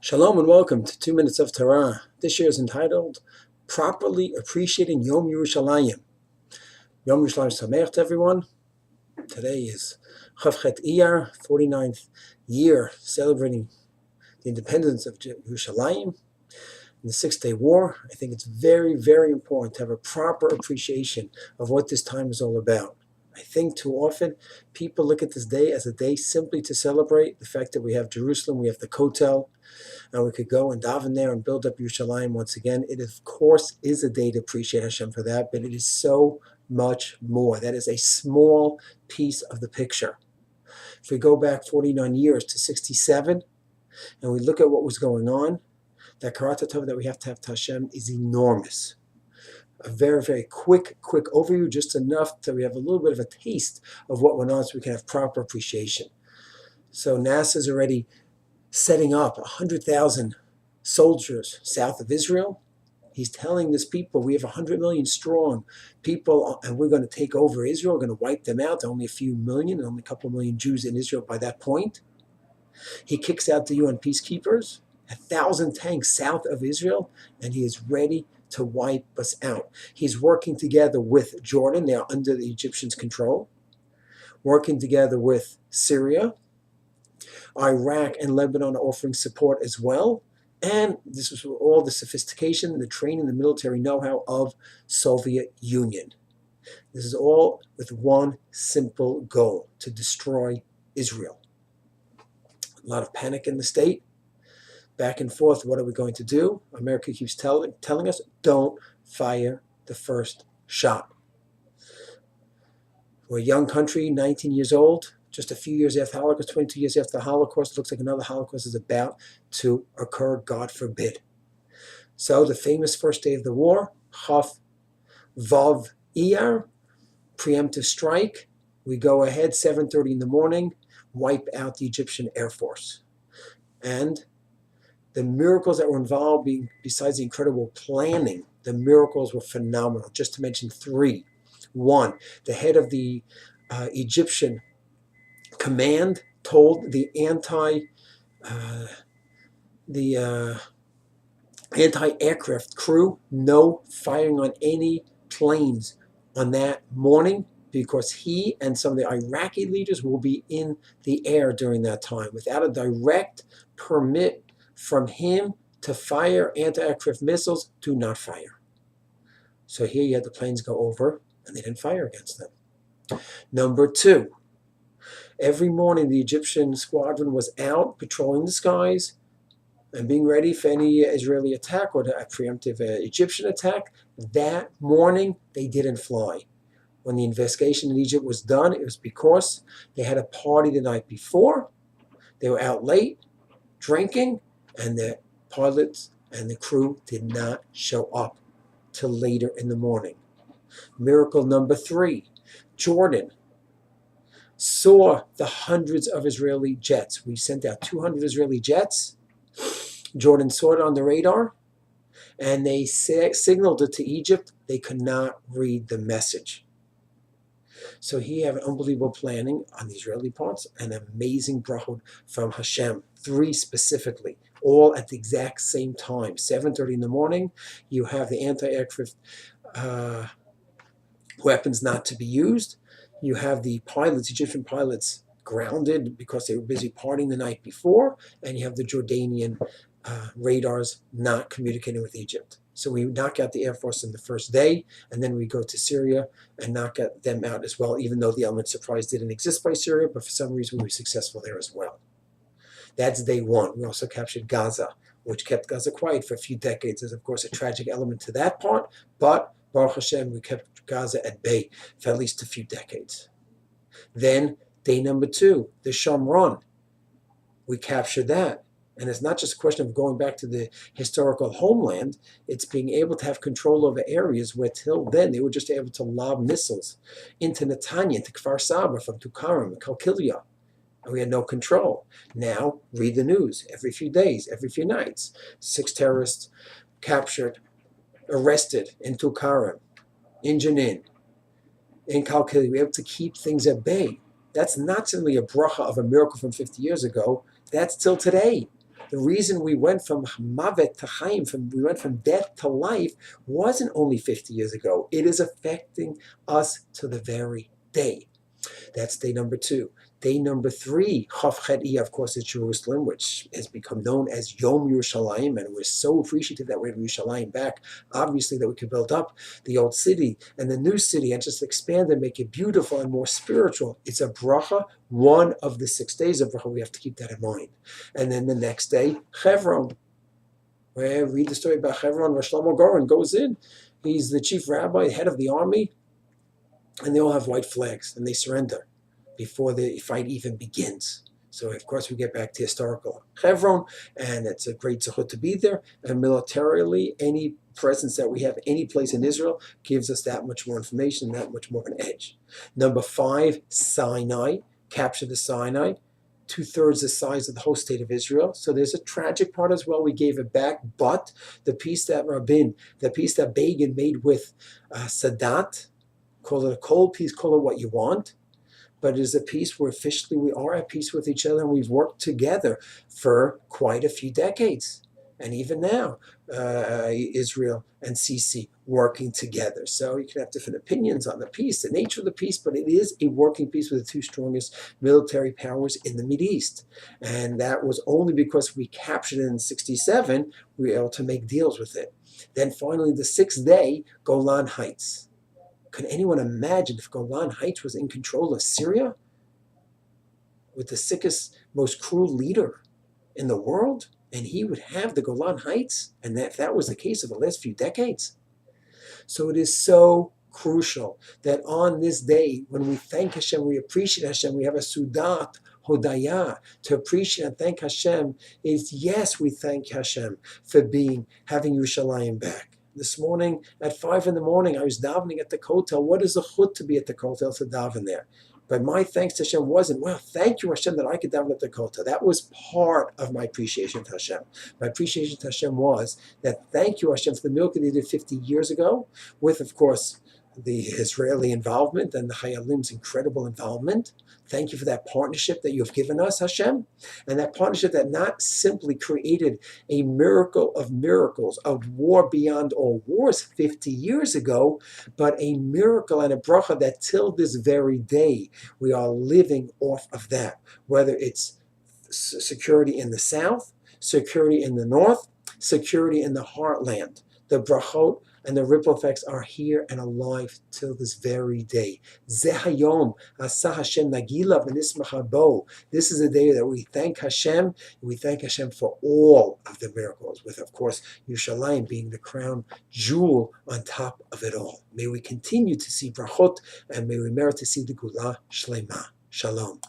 Shalom and welcome to 2 Minutes of Torah. This year is entitled Properly Appreciating Yom Yerushalayim. Yom Yerushalayim Sameach to everyone. Today is Chavchet Iyar, 49th year, celebrating the independence of Yerushalayim in the Six-Day War. I think it's very, very important to have a proper appreciation of what this time is all about. I think too often people look at this day as a day simply to celebrate the fact that we have Jerusalem, we have the Kotel, and we could go and daven there and build up Yerushalayim once again. It, of course, is a day to appreciate Hashem for that, but it is so much more. That is a small piece of the picture. If we go back 49 years to 67, and we look at what was going on, that karat tov that we have to Hashem is enormous. A very, very quick overview, just enough so we have a little bit of a taste of what went on so we can have proper appreciation. So NASA's already setting up 100,000 soldiers south of Israel. He's telling this people, we have 100 million strong people, and we're going to take over Israel. We're going to wipe them out. There are only a few million, only a couple million Jews in Israel by that point. He kicks out the UN peacekeepers, 1,000 tanks south of Israel, and he is ready to wipe us out. He's working together with Jordan. They are under the Egyptians' control. Working together with Syria. Iraq and Lebanon are offering support as well. And this was all the sophistication, the training, the military know-how of Soviet Union. This is all with one simple goal: to destroy Israel. A lot of panic in the state. Back and forth, what are we going to do? America keeps telling us, don't fire the first shot. We're a young country, 19 years old, just a few years after the Holocaust, 22 years after the Holocaust. It looks like another Holocaust is about to occur, God forbid. So the famous first day of the war, Chaf Vav Iyar, preemptive strike. We go ahead, 7:30 in the morning, wipe out the Egyptian Air Force. And the miracles that were involved, besides the incredible planning, the miracles were phenomenal. Just to mention three. One, the head of the Egyptian command told the anti-aircraft crew no firing on any planes on that morning, because he and some of the Iraqi leaders will be in the air during that time. Without a direct permit from him to fire anti-aircraft missiles, do not fire. So here you had the planes go over, and they didn't fire against them. Number two, every morning the Egyptian squadron was out patrolling the skies and being ready for any Israeli attack or a preemptive Egyptian attack. That morning they didn't fly. When the investigation in Egypt was done, it was because they had a party the night before. They were out late, drinking, and the pilots and the crew did not show up till later in the morning. Miracle number three, Jordan saw the hundreds of Israeli jets. We sent out 200 Israeli jets. Jordan saw it on the radar, and they signaled it to Egypt. They could not read the message. So here you have an unbelievable planning on the Israeli parts, an amazing brachot from Hashem, three specifically, all at the exact same time. 7:30 in the morning, you have the anti-aircraft weapons not to be used. You have the pilots, Egyptian pilots, grounded because they were busy partying the night before, and you have the Jordanian radars not communicating with Egypt. So we knock out the Air Force in the first day, and then we go to Syria and knock them out as well, even though the element surprise didn't exist by Syria, but for some reason we were successful there as well. That's day one. We also captured Gaza, which kept Gaza quiet for a few decades. There's, of course, a tragic element to that part, but Baruch Hashem, we kept Gaza at bay for at least a few decades. Then day number two, the Shomron, we captured that. And it's not just a question of going back to the historical homeland. It's being able to have control over areas where till then they were just able to lob missiles into Netanya, to Kfar Saba, from Tukaram, Kalkilia. And we had no control. Now, read the news every few days, every few nights. 6 terrorists captured, arrested in Tukaram, in Jenin, in Kalkilia. We're able to keep things at bay. That's not simply a bracha of a miracle from 50 years ago. That's till today. The reason we went from mavet to chaim, we went from death to life, wasn't only 50 years ago. It is affecting us to the very day. That's day number 2. Day number 3, Chav Chet Iyar, of course, is Jerusalem, which has become known as Yom Yerushalayim, and we're so appreciative that we have Yerushalayim back, obviously, that we could build up the old city and the new city and just expand and make it beautiful and more spiritual. It's a bracha, one of the 6 days of bracha. We have to keep that in mind. And then the next day, Chevron. Where read the story about Chevron, where Shlomo Goren goes in. He's the chief rabbi, head of the army, and they all have white flags, and they surrender before the fight even begins. So, of course, we get back to historical Hebron, and it's a great zechut to be there. And militarily, any presence that we have any place in Israel gives us that much more information, that much more of an edge. Number 5, Sinai, capture the Sinai, 2/3 the size of the whole state of Israel. So there's a tragic part as well. We gave it back, but the peace that Begin made with Sadat, call it a cold peace, call it what you want, but it is a peace where officially we are at peace with each other, and we've worked together for quite a few decades. And even now, Israel and Sisi working together. So you can have different opinions on the peace, the nature of the peace, but it is a working peace with the 2 strongest military powers in the Mideast. And that was only because we captured it in 1967, we were able to make deals with it. Then finally, the 6th day, Golan Heights. Could anyone imagine if Golan Heights was in control of Syria with the sickest, most cruel leader in the world, and he would have the Golan Heights, and that was the case of the last few decades? So it is so crucial that on this day, when we thank Hashem, we appreciate Hashem, we have a Sudat Hodaya to appreciate and thank Hashem, is yes, we thank Hashem for having Yerushalayim back. This morning at 5 in the morning, I was davening at the kotel. What is a chut to be at the kotel, to daven there? But my thanks to Hashem wasn't, well, thank you, Hashem, that I could daven at the kotel. That was part of my appreciation to Hashem. My appreciation to Hashem was that thank you, Hashem, for the miracle they did 50 years ago, with, of course, the Israeli involvement and the Hayalim's incredible involvement. Thank you for that partnership that you have given us, Hashem, and that partnership that not simply created a miracle of miracles, a war beyond all wars 50 years ago, but a miracle and a bracha that till this very day we are living off of that, whether it's security in the south, security in the north, security in the heartland. The brachot and the ripple effects are here and alive till this very day. Zehayom asa Hashem nagila v'nismach habo. This is a day that we thank Hashem, and we thank Hashem for all of the miracles, with, of course, Yerushalayim being the crown jewel on top of it all. May we continue to see brachot, and may we merit to see the Gula Shlema. Shalom.